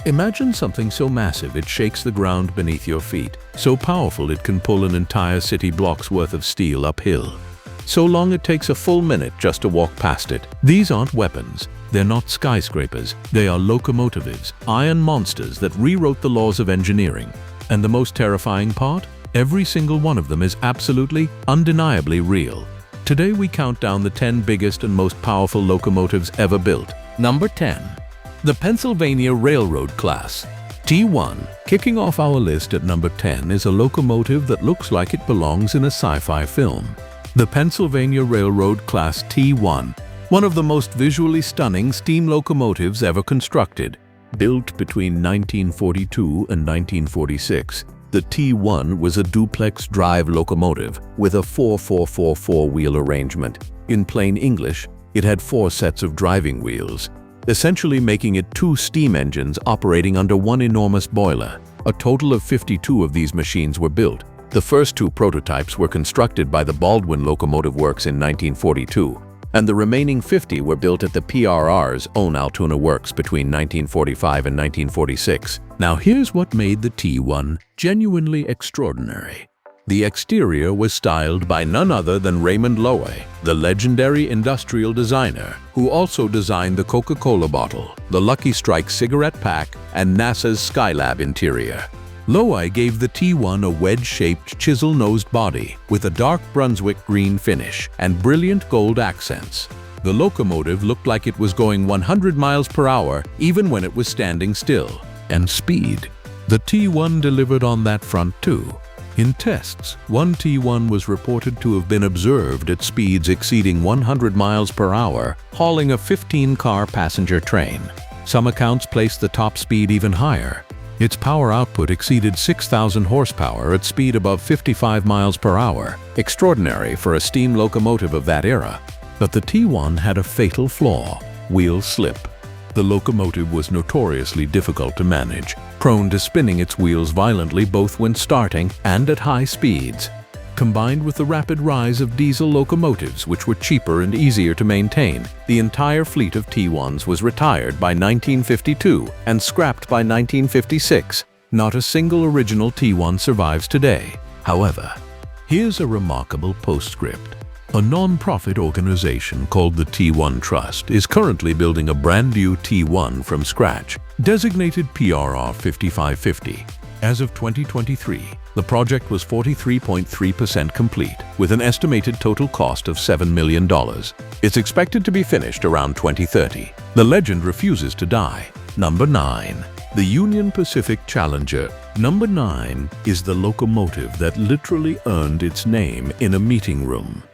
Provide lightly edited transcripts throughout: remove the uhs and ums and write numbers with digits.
Imagine something so massive it shakes the ground beneath your feet, so powerful it can pull an entire city block's worth of steel uphill. So long it takes a full minute just to walk past it. These aren't weapons. They're not skyscrapers. They are locomotives, iron monsters that rewrote the laws of engineering. And the most terrifying part? Every single one of them is absolutely, undeniably real. Today we count down the 10 biggest and most powerful locomotives ever built. Number 10. The Pennsylvania Railroad Class. T1. Kicking off our list at number 10 is a locomotive that looks like it belongs in a sci-fi film. The Pennsylvania Railroad Class T1, one of the most visually stunning steam locomotives ever constructed. Built between 1942 and 1946, the T1 was a duplex drive locomotive with a 4-4-4-4 wheel arrangement. In plain English, it had 4 sets of driving wheels, essentially making it 2 steam engines operating under one enormous boiler. A total of 52 of these machines were built. The first 2 prototypes were constructed by the Baldwin Locomotive Works in 1942, and the remaining 50 were built at the PRR's own Altoona Works between 1945 and 1946. Now here's what made the T1 genuinely extraordinary. The exterior was styled by none other than Raymond Loewy, the legendary industrial designer who also designed the Coca-Cola bottle, the Lucky Strike cigarette pack, and NASA's Skylab interior. Loewy gave the T1 a wedge-shaped chisel-nosed body with a dark Brunswick green finish and brilliant gold accents. The locomotive looked like it was going 100 miles per hour even when it was standing still. And speed. The T1 delivered on that front too. In tests, one T1 was reported to have been observed at speeds exceeding 100 miles per hour, hauling a 15-car passenger train. Some accounts placed the top speed even higher. Its power output exceeded 6,000 horsepower at speed above 55 miles per hour, extraordinary for a steam locomotive of that era. But the T1 had a fatal flaw: wheel slip. The locomotive was notoriously difficult to manage, prone to spinning its wheels violently both when starting and at high speeds. Combined with the rapid rise of diesel locomotives, which were cheaper and easier to maintain, the entire fleet of T1s was retired by 1952 and scrapped by 1956. Not a single original T1 survives today. However, here's a remarkable postscript. A non-profit organization called the T1 Trust is currently building a brand new T1 from scratch, designated PRR 5550. As of 2023, the project was 43.3% complete, with an estimated total cost of $7 million. It's expected to be finished around 2030. The legend refuses to die. Number 9. The Union Pacific Challenger. Number 9 is the locomotive that literally earned its name in a meeting room.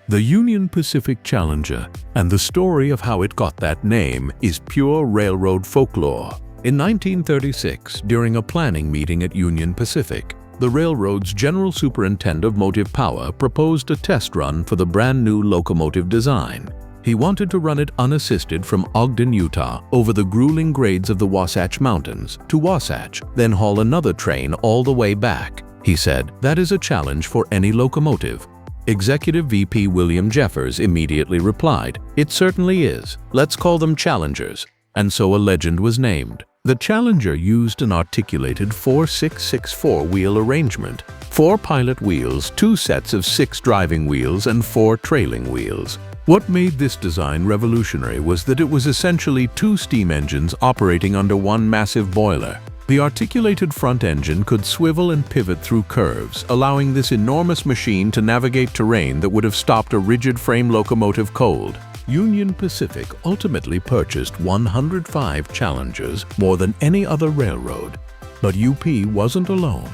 The Union Pacific Challenger, and the story of how it got that name, is pure railroad folklore. In 1936, during a planning meeting at Union Pacific, the railroad's General Superintendent of Motive Power proposed a test run for the brand new locomotive design. He wanted to run it unassisted from Ogden, Utah, over the grueling grades of the Wasatch Mountains to Wasatch, then haul another train all the way back. He said, "That is a challenge for any locomotive." Executive VP William Jeffers immediately replied, "It certainly is. Let's call them Challengers." And so a legend was named. The Challenger used an articulated 4-6-6-4 wheel arrangement, 4 pilot wheels, 2 sets of 6 driving wheels, and 4 trailing wheels. What made this design revolutionary was that it was essentially 2 steam engines operating under one massive boiler. The articulated front engine could swivel and pivot through curves, allowing this enormous machine to navigate terrain that would have stopped a rigid frame locomotive cold. Union Pacific ultimately purchased 105 Challengers, more than any other railroad. But UP wasn't alone.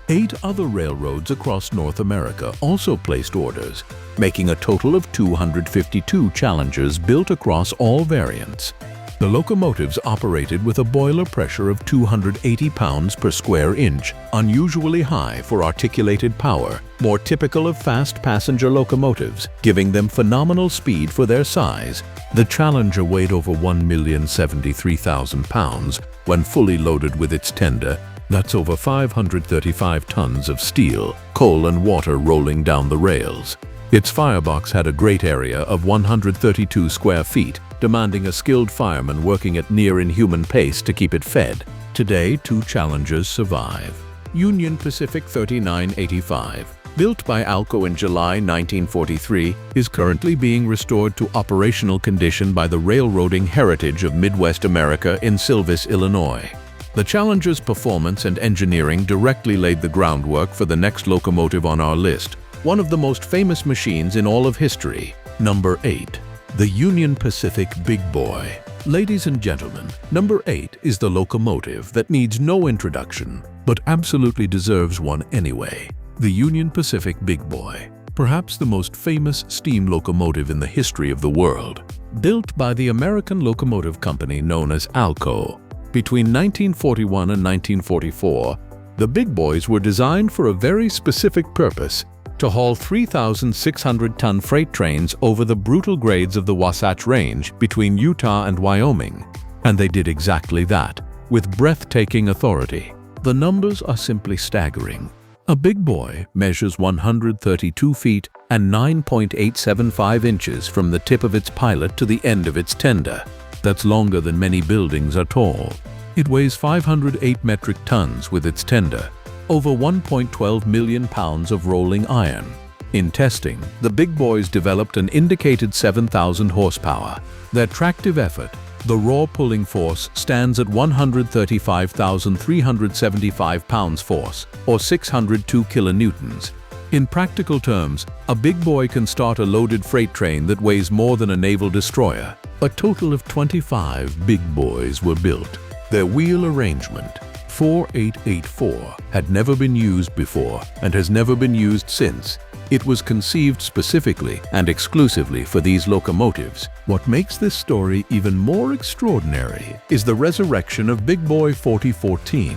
8 other railroads across North America also placed orders, making a total of 252 Challengers built across all variants. The locomotives operated with a boiler pressure of 280 pounds per square inch, unusually high for articulated power, more typical of fast passenger locomotives, giving them phenomenal speed for their size. The Challenger weighed over 1,073,000 pounds when fully loaded with its tender. That's over 535 tons of steel, coal and water rolling down the rails. Its firebox had a great area of 132 square feet, demanding a skilled fireman working at near-inhuman pace to keep it fed. Today, two Challengers survive. Union Pacific 3985, built by Alco in July 1943, is currently being restored to operational condition by the railroading heritage of Midwest America in Silvis, Illinois. The Challenger's performance and engineering directly laid the groundwork for the next locomotive on our list, one of the most famous machines in all of history. Number 8. The Union Pacific Big Boy. Ladies and gentlemen, number 8 is the locomotive that needs no introduction, but absolutely deserves one anyway. The Union Pacific Big Boy, perhaps the most famous steam locomotive in the history of the world. Built by the American locomotive company known as Alco. Between 1941 and 1944, the Big Boys were designed for a very specific purpose: to haul 3,600-ton freight trains over the brutal grades of the Wasatch Range between Utah and Wyoming. And they did exactly that, with breathtaking authority. The numbers are simply staggering. A Big Boy measures 132 feet and 9.875 inches from the tip of its pilot to the end of its tender. That's longer than many buildings are tall. It weighs 508 metric tons with its tender, over 1.12 million pounds of rolling iron. In testing, the Big Boys developed an indicated 7,000 horsepower. Their tractive effort, the raw pulling force, stands at 135,375 pounds force, or 602 kilonewtons. In practical terms, a Big Boy can start a loaded freight train that weighs more than a naval destroyer. A total of 25 Big Boys were built. Their wheel arrangement, 4884, had never been used before and has never been used since. It was conceived specifically and exclusively for these locomotives. What makes this story even more extraordinary is the resurrection of Big Boy 4014.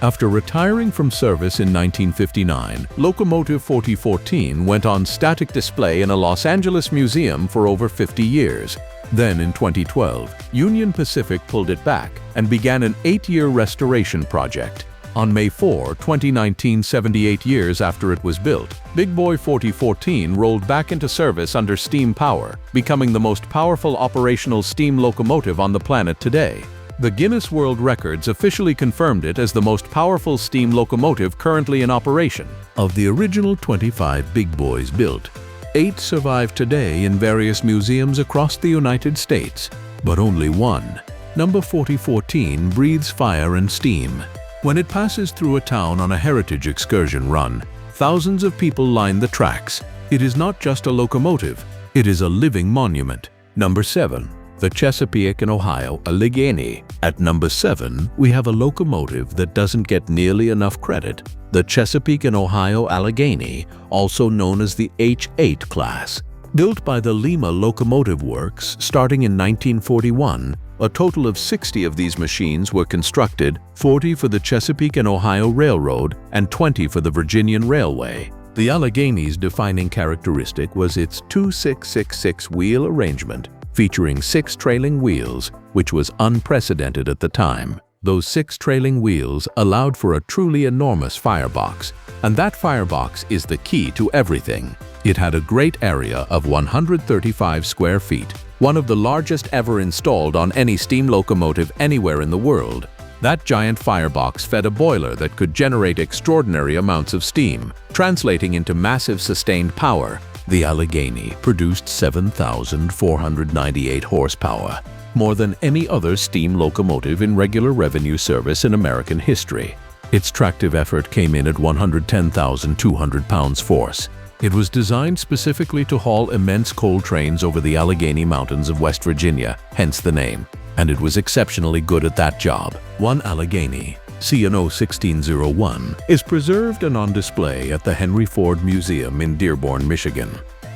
After retiring from service in 1959, Locomotive 4014 went on static display in a Los Angeles museum for over 50 years. Then in 2012, Union Pacific pulled it back and began an 8-year restoration project. On May 4, 2019, 78 years after it was built, Big Boy 4014 rolled back into service under steam power, becoming the most powerful operational steam locomotive on the planet today. The Guinness World Records officially confirmed it as the most powerful steam locomotive currently in operation. Of the original 25 Big Boys built, 8 survive today in various museums across the United States, but only one, number 4014, breathes fire and steam. When it passes through a town on a heritage excursion run, thousands of people line the tracks. It is not just a locomotive, it is a living monument. Number 7. The Chesapeake Ohio Allegheny. At number 7, we have a locomotive that doesn't get nearly enough credit. The Chesapeake Ohio Allegheny, also known as the H8 class. Built by the Lima Locomotive Works starting in 1941, a total of 60 of these machines were constructed, 40 for the Chesapeake and Ohio Railroad and 20 for the Virginian Railway. The Allegheny's defining characteristic was its 2666 wheel arrangement, featuring 6 trailing wheels, which was unprecedented at the time. Those 6 trailing wheels allowed for a truly enormous firebox, and that firebox is the key to everything. It had a great area of 135 square feet, one of the largest ever installed on any steam locomotive anywhere in the world. That giant firebox fed a boiler that could generate extraordinary amounts of steam, translating into massive sustained power. The Allegheny produced 7,498 horsepower, more than any other steam locomotive in regular revenue service in American history. Its tractive effort came in at 110,200 pounds force. It was designed specifically to haul immense coal trains over the Allegheny Mountains of West Virginia, hence the name, and it was exceptionally good at that job. One Allegheny, C&O 1601, is preserved and on display at the Henry Ford Museum in Dearborn, Michigan.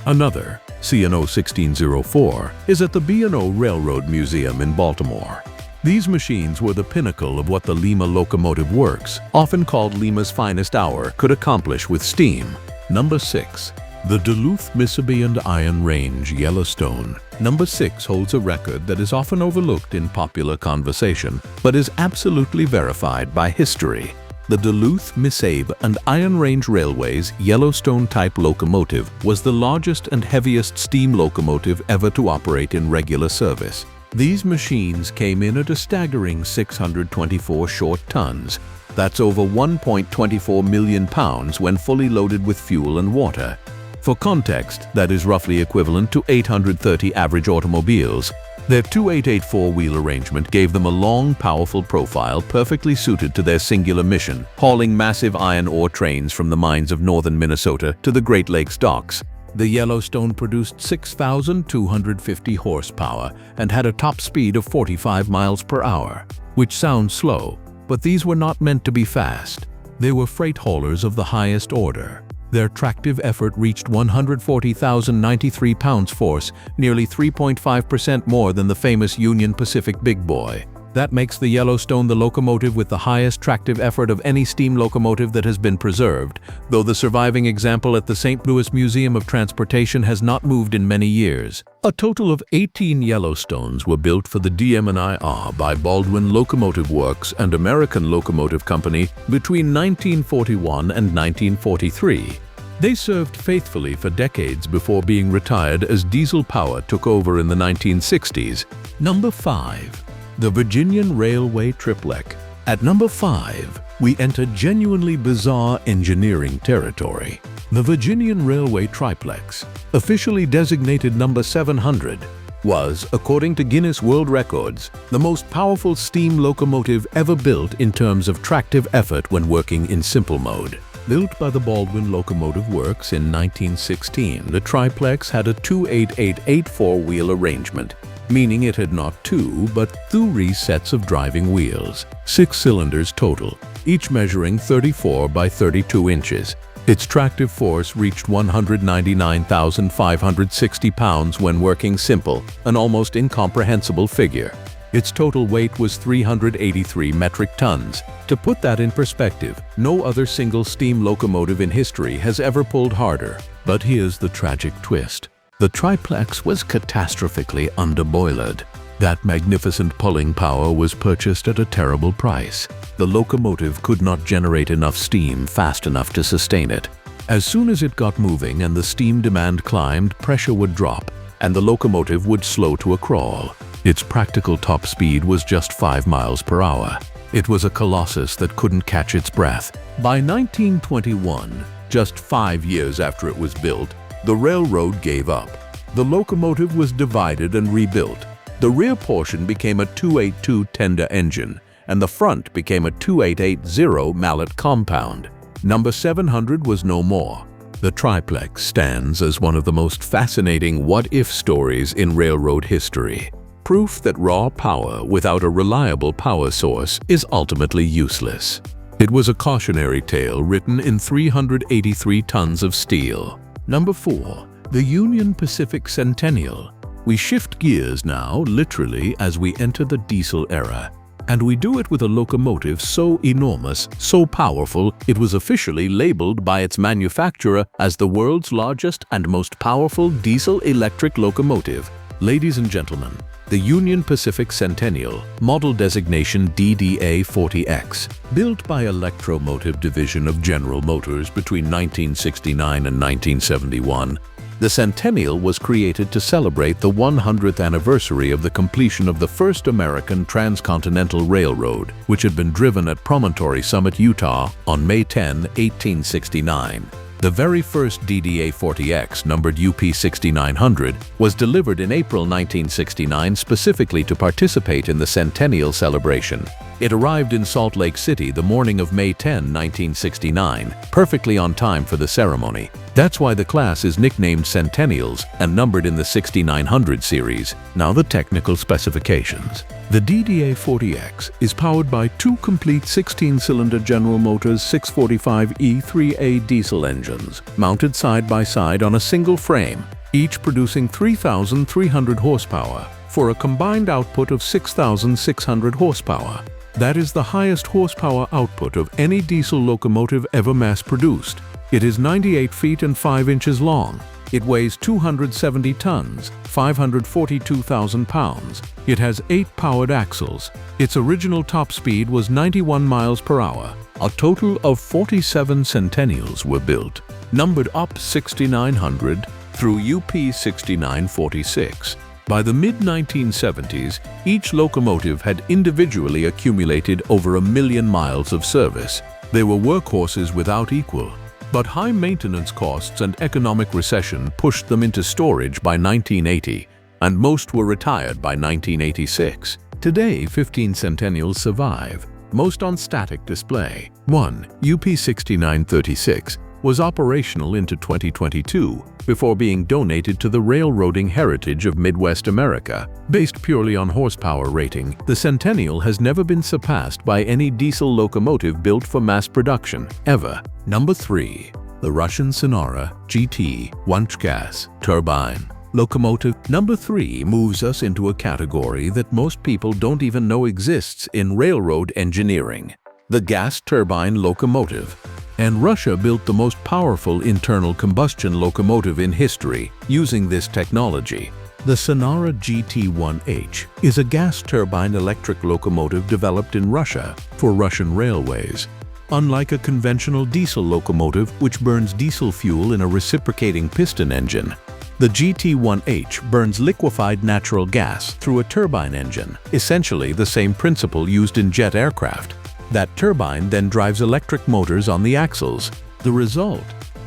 Another, C&O 1604, is at the B&O Railroad Museum in Baltimore. These machines were the pinnacle of what the Lima Locomotive Works, often called Lima's finest hour, could accomplish with steam. Number 6. The Duluth, Mississippi and Iron Range Yellowstone. Number 6 holds a record that is often overlooked in popular conversation, but is absolutely verified by history. The Duluth, Mississippi and Iron Range Railway's Yellowstone-type locomotive was the largest and heaviest steam locomotive ever to operate in regular service. These machines came in at a staggering 624 short tons. That's over 1.24 million pounds when fully loaded with fuel and water. For context, that is roughly equivalent to 830 average automobiles. Their 2884 wheel arrangement gave them a long, powerful profile perfectly suited to their singular mission, hauling massive iron ore trains from the mines of northern Minnesota to the Great Lakes docks. The Yellowstone produced 6,250 horsepower and had a top speed of 45 miles per hour, which sounds slow, but these were not meant to be fast. They were freight haulers of the highest order. Their tractive effort reached 140,093 pounds-force, nearly 3.5% more than the famous Union Pacific Big Boy. That makes the Yellowstone the locomotive with the highest tractive effort of any steam locomotive that has been preserved, though the surviving example at the St. Louis Museum of Transportation has not moved in many years. A total of 18 Yellowstones were built for the DM&IR by Baldwin Locomotive Works and American Locomotive Company between 1941 and 1943. They served faithfully for decades before being retired as diesel power took over in the 1960s. Number 5. The Virginian Railway Triplex. At number 5, we enter genuinely bizarre engineering territory. The Virginian Railway Triplex, officially designated number 700, was, according to Guinness World Records, the most powerful steam locomotive ever built in terms of tractive effort when working in simple mode. Built by the Baldwin Locomotive Works in 1916, the Triplex had a 28884 wheel arrangement, meaning it had not two, but three sets of driving wheels, 6 cylinders total, each measuring 34 by 32 inches. Its tractive force reached 199,560 pounds when working simple, an almost incomprehensible figure. Its total weight was 383 metric tons. To put that in perspective, no other single steam locomotive in history has ever pulled harder. But here's the tragic twist. The Triplex was catastrophically underboilered. That magnificent pulling power was purchased at a terrible price. The locomotive could not generate enough steam fast enough to sustain it. As soon as it got moving and the steam demand climbed, pressure would drop, and the locomotive would slow to a crawl. Its practical top speed was just 5 miles per hour. It was a colossus that couldn't catch its breath. By 1921, just 5 years after it was built, the railroad gave up. The locomotive was divided and rebuilt. The rear portion became a 282 tender engine, and the front became a 2880 mallet compound. Number 700 was no more. The Triplex stands as one of the most fascinating what-if stories in railroad history. Proof that raw power without a reliable power source is ultimately useless. It was a cautionary tale written in 383 tons of steel. Number 4. The Union Pacific Centennial. We shift gears now, literally, as we enter the diesel era. And we do it with a locomotive so enormous, so powerful, it was officially labeled by its manufacturer as the world's largest and most powerful diesel-electric locomotive. Ladies and gentlemen, the Union Pacific Centennial, model designation DDA-40X, built by Electromotive Division of General Motors between 1969 and 1971, the Centennial was created to celebrate the 100th anniversary of the completion of the first American transcontinental railroad, which had been driven at Promontory Summit, Utah on May 10, 1869. The very first DDA-40X, numbered UP 6900, was delivered in April 1969 specifically to participate in the Centennial celebration. It arrived in Salt Lake City the morning of May 10, 1969, perfectly on time for the ceremony. That's why the class is nicknamed Centennials and numbered in the 6900 series. Now the technical specifications. The DDA-40X is powered by 2 complete 16-cylinder General Motors 645E3A diesel engines, mounted side by side on a single frame, each producing 3,300 horsepower, for a combined output of 6,600 horsepower. That is the highest horsepower output of any diesel locomotive ever mass-produced. It is 98 feet and 5 inches long. It weighs 270 tons, 542,000 pounds. It has 8 powered axles. Its original top speed was 91 miles per hour. A total of 47 Centennials were built, numbered UP 6900 through UP 6946. By the mid-1970s, each locomotive had individually accumulated over 1 million miles of service. They were workhorses without equal. But high maintenance costs and economic recession pushed them into storage by 1980, and most were retired by 1986. Today, 15 Centennials survive, most on static display. 1. UP6936 was operational into 2022 before being donated to the railroading heritage of Midwest America. Based purely on horsepower rating, the Centennial has never been surpassed by any diesel locomotive built for mass production, ever. Number 3. The Russian Sinara GT-1 turbine locomotive. Number 3 moves us into a category that most people don't even know exists in railroad engineering: the gas turbine locomotive. And Russia built the most powerful internal combustion locomotive in history using this technology. The Sinara GT-1H is a gas turbine electric locomotive developed in Russia for Russian railways. Unlike a conventional diesel locomotive, which burns diesel fuel in a reciprocating piston engine, the GT-1H burns liquefied natural gas through a turbine engine, essentially the same principle used in jet aircraft. That turbine then drives electric motors on the axles. The result?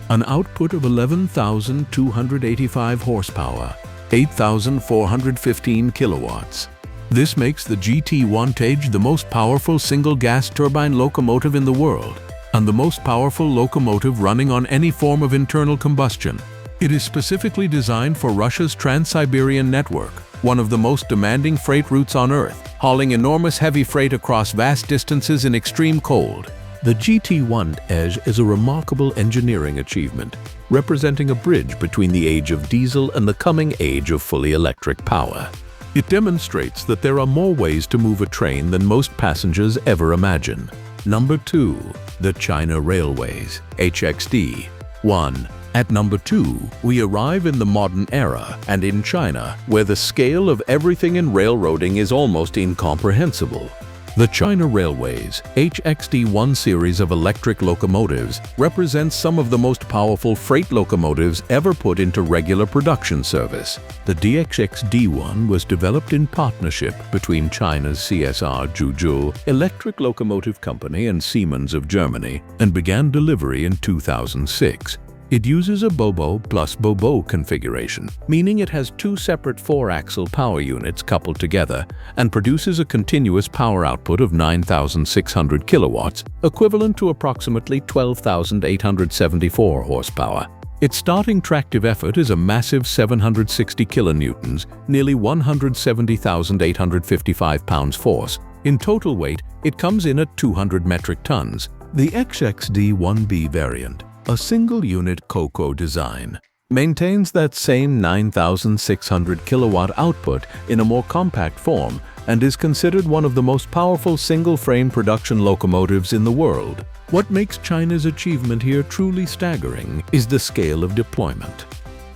An output of 11,285 horsepower, 8,415 kilowatts. This makes the GT-1H the most powerful single gas turbine locomotive in the world, and the most powerful locomotive running on any form of internal combustion. It is specifically designed for Russia's Trans-Siberian network, one of the most demanding freight routes on Earth, hauling enormous heavy freight across vast distances in extreme cold. The GT-1H is a remarkable engineering achievement, representing a bridge between the age of diesel and the coming age of fully electric power. It demonstrates that there are more ways to move a train than most passengers ever imagine. Number 2. The China Railways HXD. 1. At number 2, we arrive in the modern era and in China, where the scale of everything in railroading is almost incomprehensible. The China Railways HXD1 series of electric locomotives represents some of the most powerful freight locomotives ever put into regular production service. The DXXD1 was developed in partnership between China's CSR Zhuzhou Electric Locomotive Company and Siemens of Germany and began delivery in 2006. It uses a Bobo plus Bobo configuration, meaning it has two separate 4-axle power units coupled together and produces a continuous power output of 9,600 kilowatts, equivalent to approximately 12,874 horsepower. Its starting tractive effort is a massive 760 kilonewtons, nearly 170,855 pounds force. In total weight, it comes in at 200 metric tons. The XXD1B variant, a single-unit COCO design, maintains that same 9,600 kilowatt output in a more compact form and is considered one of the most powerful single-frame production locomotives in the world. What makes China's achievement here truly staggering is the scale of deployment.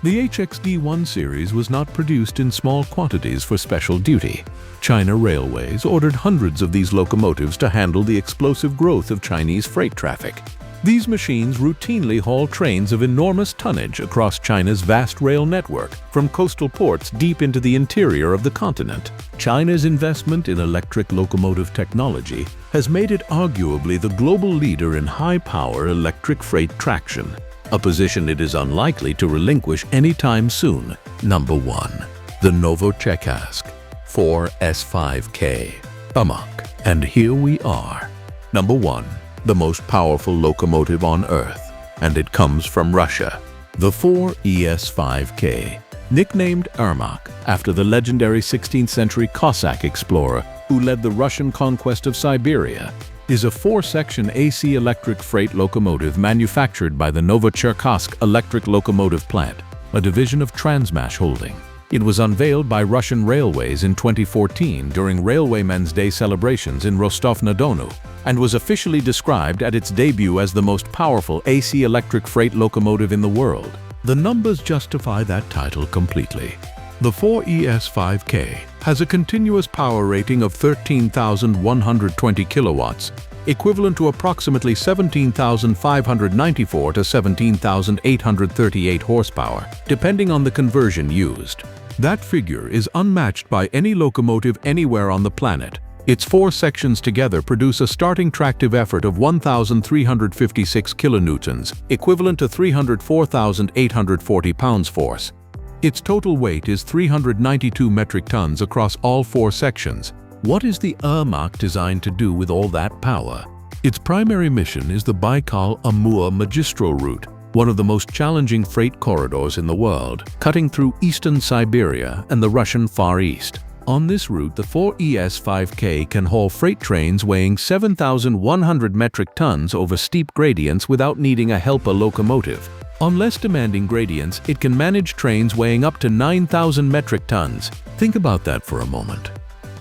The HXD1 series was not produced in small quantities for special duty. China Railways ordered hundreds of these locomotives to handle the explosive growth of Chinese freight traffic. These machines routinely haul trains of enormous tonnage across China's vast rail network, from coastal ports deep into the interior of the continent. China's investment in electric locomotive technology has made it arguably the global leader in high-power electric freight traction, a position it is unlikely to relinquish anytime soon. Number 1. The Novocherkassk 4S5K Ermak. And here we are. Number 1. The most powerful locomotive on Earth, and it comes from Russia. The 4ES5K, nicknamed Ermak after the legendary 16th century Cossack explorer who led the Russian conquest of Siberia, is a 4-section AC electric freight locomotive manufactured by the Novocherkassk Electric Locomotive Plant, a division of Transmash Holding. It was unveiled by Russian Railways in 2014 during Railwaymen's Day celebrations in Rostov-na-Donu, and was officially described at its debut as the most powerful AC electric freight locomotive in the world. The numbers justify that title completely. The 4ES5K has a continuous power rating of 13,120 kilowatts, equivalent to approximately 17,594 to 17,838 horsepower, depending on the conversion used. That figure is unmatched by any locomotive anywhere on the planet. Its 4 sections together produce a starting tractive effort of 1,356 kilonewtons, equivalent to 304,840 pounds force. Its total weight is 392 metric tons across all 4 sections. What is the Ermak designed to do with all that power? Its primary mission is the Baikal-Amur magistral route, one of the most challenging freight corridors in the world, cutting through eastern Siberia and the Russian Far East. On this route, the 4ES-5K can haul freight trains weighing 7,100 metric tons over steep gradients without needing a helper locomotive. On less demanding gradients, it can manage trains weighing up to 9,000 metric tons. Think about that for a moment.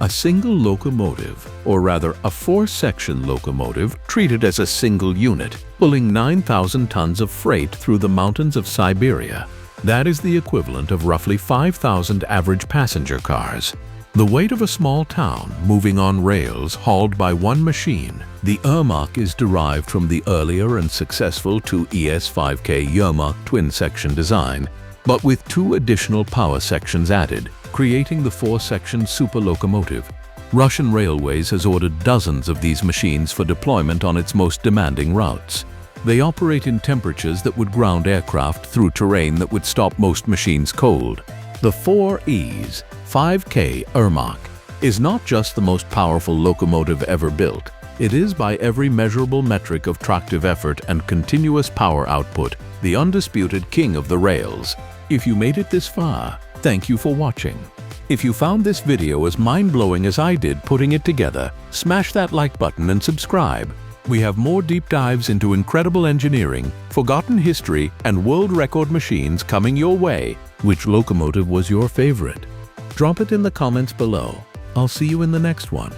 A single locomotive, or rather a 4-section locomotive treated as a single unit, pulling 9,000 tons of freight through the mountains of Siberia. That is the equivalent of roughly 5,000 average passenger cars. The weight of a small town moving on rails hauled by one machine. The Ermak is derived from the earlier and successful 2ES-5K Ermak twin-section design, but with 2 additional power sections added, creating the 4-section super locomotive. Russian Railways has ordered dozens of these machines for deployment on its most demanding routes. They operate in temperatures that would ground aircraft through terrain that would stop most machines cold. The 4ES-5K Ermak is not just the most powerful locomotive ever built. It is, by every measurable metric of tractive effort and continuous power output, the undisputed king of the rails. If you made it this far, thank you for watching. If you found this video as mind-blowing as I did putting it together, smash that like button and subscribe. We have more deep dives into incredible engineering, forgotten history, and world record machines coming your way. Which locomotive was your favorite? Drop it in the comments below. I'll see you in the next one.